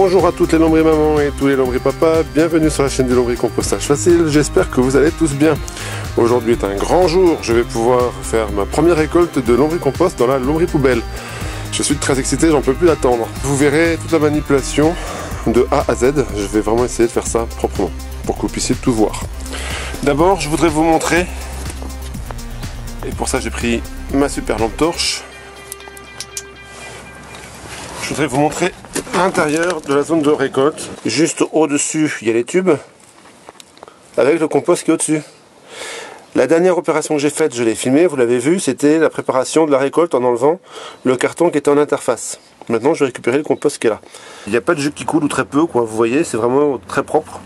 Bonjour à toutes les lombriers mamans et tous les lombriers papas, bienvenue sur la chaîne du lombricompostage facile, j'espère que vous allez tous bien. Aujourd'hui est un grand jour, je vais pouvoir faire ma première récolte de lombricompost dans la lombripoubelle. Je suis très excité, j'en peux plus attendre. Vous verrez toute la manipulation de A à Z, je vais vraiment essayer de faire ça proprement, pour que vous puissiez tout voir. D'abord, je voudrais vous montrer, et pour ça j'ai pris ma super lampe torche, je voudrais vous montrer l'intérieur de la zone de récolte. Juste au-dessus, il y a les tubes avec le compost qui est au-dessus. La dernière opération que j'ai faite, je l'ai filmée, vous l'avez vu, c'était la préparation de la récolte en enlevant le carton qui était en interface. Maintenant, je vais récupérer le compost qui est là. Il n'y a pas de jus qui coule ou très peu, quoi. Vous voyez, c'est vraiment très propre.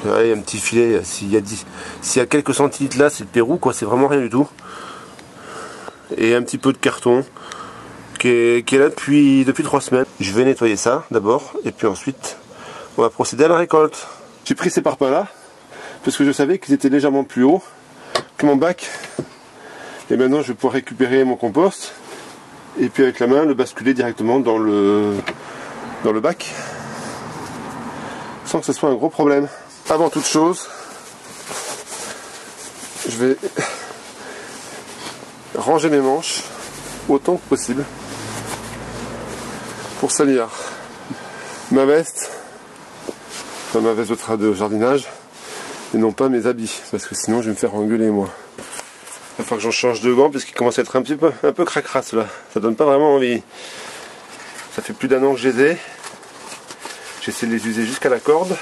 Ouais, il y a un petit filet, s'il y a quelques centilitres là, c'est le Pérou, quoi. C'est vraiment rien du tout. Et un petit peu de carton qui est là depuis 3 semaines. Je vais nettoyer ça d'abord et puis ensuite on va procéder à la récolte. J'ai pris ces parpaings là parce que je savais qu'ils étaient légèrement plus hauts que mon bac et maintenant je vais pouvoir récupérer mon compost et puis avec la main le basculer directement dans le bac sans que ce soit un gros problème. Avant toute chose, je vais ranger mes manches autant que possible pour salir ma veste, enfin ma veste de jardinage, et non pas mes habits, parce que sinon je vais me faire engueuler moi. Il va falloir que j'en change de gants parce qu'ils commencent à être un peu cracrasse là, ça donne pas vraiment envie. Ça fait plus d'1 an que je les ai, j'essaie de les user jusqu'à la corde.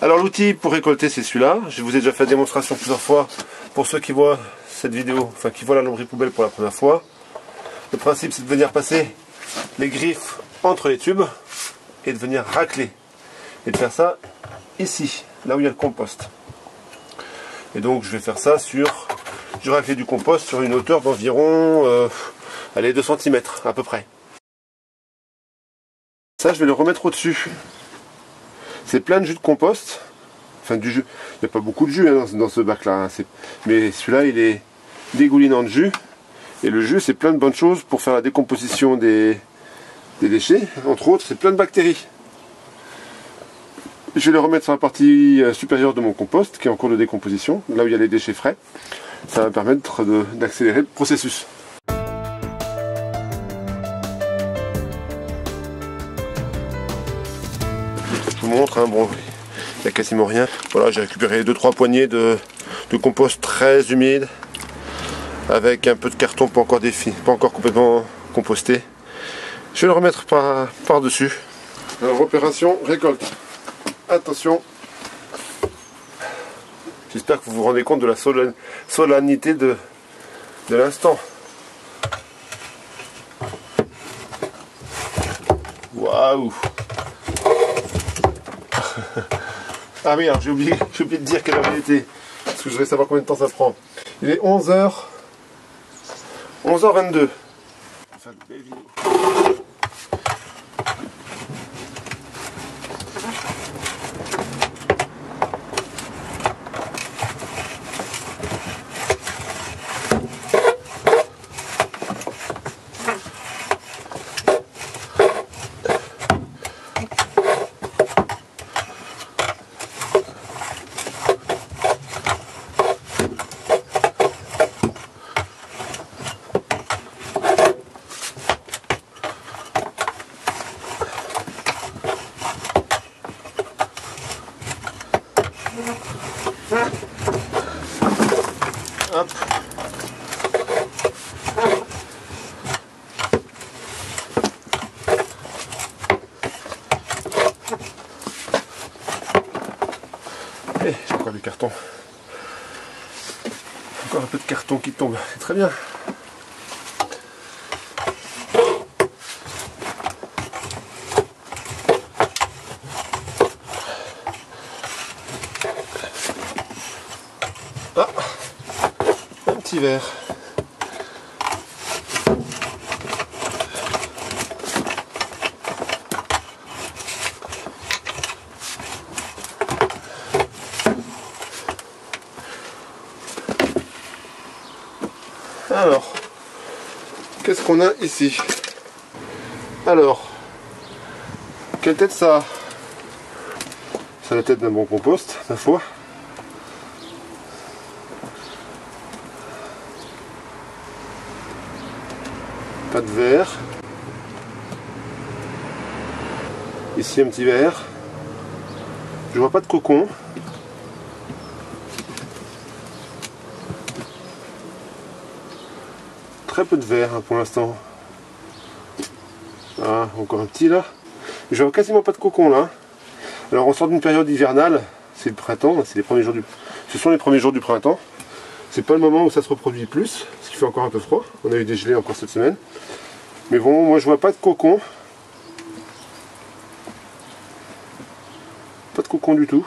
Alors l'outil pour récolter c'est celui-là, je vous ai déjà fait la démonstration plusieurs fois pour ceux qui voient cette vidéo, enfin qui voient la lombripoubelle pour la première fois. Le principe c'est de venir passer les griffes entre les tubes et de venir racler et de faire ça ici, là où il y a le compost. Et donc je vais faire ça sur, je vais racler du compost sur une hauteur d'environ allez, 2 cm à peu près. Ça je vais le remettre au dessus. C'est plein de jus de compost, enfin du jus, il n'y a pas beaucoup de jus hein, dans ce bac là, hein. Mais celui-là il est dégoulinant de jus. Et le jus, c'est plein de bonnes choses pour faire la décomposition des déchets. Entre autres, c'est plein de bactéries. Je vais le remettre sur la partie supérieure de mon compost, qui est en cours de décomposition, là où il y a les déchets frais. Ça va permettre d'accélérer le processus. Je vous montre, hein, bon, il n'y a quasiment rien. Voilà, j'ai récupéré 2-3 poignées de compost très humide, avec un peu de carton pas encore complètement composté. Je vais le remettre par dessus. Alors opération récolte. Attention. J'espère que vous vous rendez compte de la solennité de l'instant. Waouh. Ah oui, alors j'ai oublié de dire quelle heure il était, parce que je voudrais savoir combien de temps ça prend. Il est 11h22. Hop. Et j'ai encore du carton. Encore un peu de carton qui tombe, c'est très bien. Ah, un petit verre. Alors, qu'est-ce qu'on a ici? Alors, Quelle tête ça a? C'est la tête d'un bon compost, ma foi. Pas de verre. Ici un petit verre. Je vois pas de cocon. Très peu de verre hein, pour l'instant. Ah, encore un petit là. Je vois quasiment pas de cocon là. Alors on sort d'une période hivernale. C'est le printemps. C'est les premiers jours du... Ce sont les premiers jours du printemps. C'est pas le moment où ça se reproduit plus. Parce qu'il fait encore un peu froid. On a eu des gelées encore cette semaine. Mais bon, moi je vois pas de cocon. Pas de cocon du tout.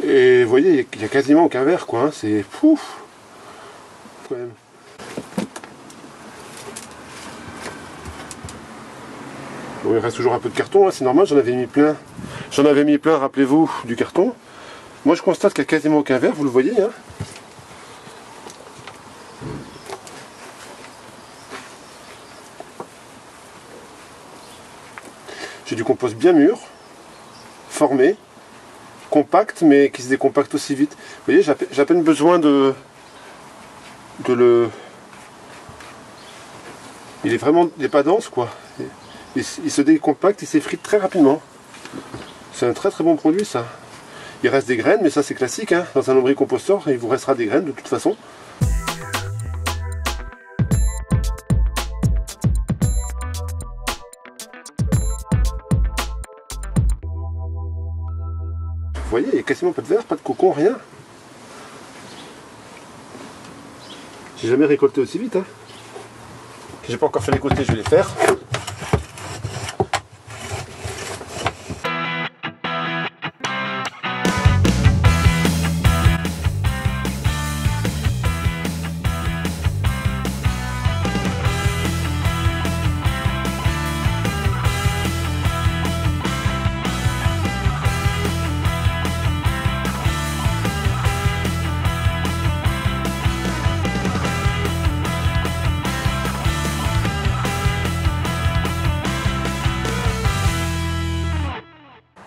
Et vous voyez, il n'y a quasiment aucun verre quoi. Hein. C'est pouf quand même. Bon, il reste toujours un peu de carton, hein. C'est normal, j'en avais mis plein. J'en avais mis plein, rappelez-vous, du carton. Moi je constate qu'il n'y a quasiment aucun verre, vous le voyez. Hein. J'ai du compost bien mûr, formé, compact, mais qui se décompacte aussi vite. Vous voyez, j'ai à peine besoin de le... Il est pas dense, quoi. Il se décompacte, il s'effrite très rapidement. C'est un très très bon produit, ça. Il reste des graines, mais ça c'est classique. Hein. Dans un lombricomposteur, il vous restera des graines de toute façon. Vous voyez, il n'y a quasiment pas de verre, pas de cocon, rien. J'ai jamais récolté aussi vite. Hein. J'ai pas encore fait les côtés, je vais les faire.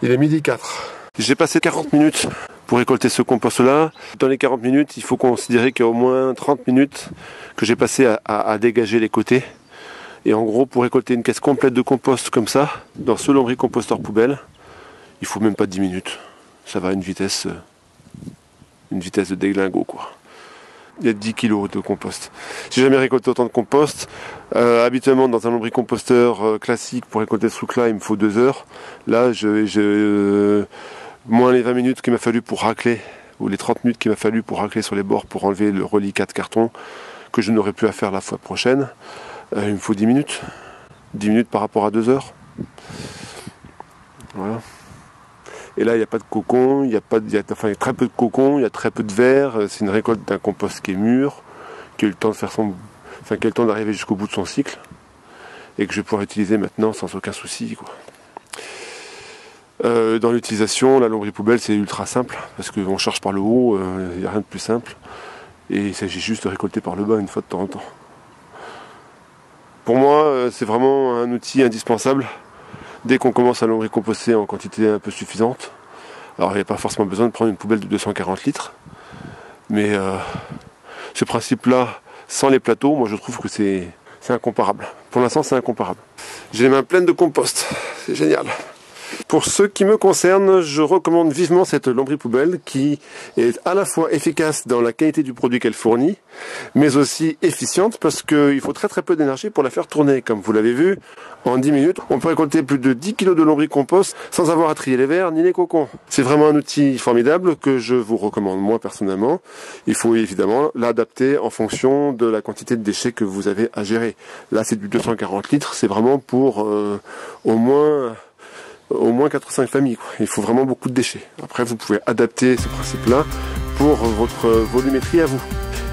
Il est 12h04. J'ai passé 40 minutes pour récolter ce compost-là. Dans les 40 minutes, il faut considérer qu'il y a au moins 30 minutes que j'ai passé à dégager les côtés. Et en gros, pour récolter une caisse complète de compost comme ça, dans ce lombricomposteur poubelle, il faut même pas 10 minutes. Ça va à une vitesse de déglingo, quoi. Il y a 10 kg de compost. J'ai jamais récolté autant de compost. Habituellement, dans un lombricomposteur classique, pour récolter ce truc-là, il me faut 2 heures. Là, moins les 20 minutes qu'il m'a fallu pour racler, ou les 30 minutes qu'il m'a fallu pour racler sur les bords pour enlever le reliquat de carton, que je n'aurai plus à faire la fois prochaine, il me faut 10 minutes. 10 minutes par rapport à 2 heures. Voilà. Et là, il n'y a pas de cocon, il y a très peu de cocon, il y a très peu de verre. C'est une récolte d'un compost qui est mûr, qui a eu le temps de faire qui a eu le temps d'arriver jusqu'au bout de son cycle, et que je vais pouvoir utiliser maintenant sans aucun souci, quoi. Dans l'utilisation, la lombripoubelle, c'est ultra simple, parce qu'on charge par le haut, il n'y a rien de plus simple, et il s'agit juste de récolter par le bas une fois de temps en temps. Pour moi, c'est vraiment un outil indispensable. Dès qu'on commence à lombricomposter en quantité un peu suffisante, alors il n'y a pas forcément besoin de prendre une poubelle de 240 litres, mais ce principe-là, sans les plateaux, moi je trouve que c'est incomparable. Pour l'instant, c'est incomparable. J'ai les mains pleines de compost, c'est génial. Pour ce qui me concerne, je recommande vivement cette lombripoubelle qui est à la fois efficace dans la qualité du produit qu'elle fournit, mais aussi efficiente parce qu'il faut très très peu d'énergie pour la faire tourner. Comme vous l'avez vu, en 10 minutes, on peut récolter plus de 10 kg de lombricompost sans avoir à trier les verres ni les cocons. C'est vraiment un outil formidable que je vous recommande moi personnellement. Il faut évidemment l'adapter en fonction de la quantité de déchets que vous avez à gérer. Là, c'est du 240 litres, c'est vraiment pour au moins 4 ou 5 familles, quoi. Il faut vraiment beaucoup de déchets. Après, vous pouvez adapter ce principe-là pour votre volumétrie à vous.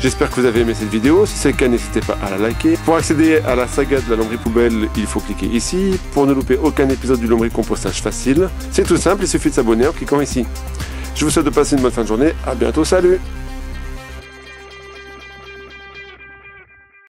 J'espère que vous avez aimé cette vidéo. Si c'est le cas, n'hésitez pas à la liker. Pour accéder à la saga de la lombripoubelle, il faut cliquer ici. Pour ne louper aucun épisode du lombricompostage facile, c'est tout simple, il suffit de s'abonner en cliquant ici. Je vous souhaite de passer une bonne fin de journée. À bientôt, salut!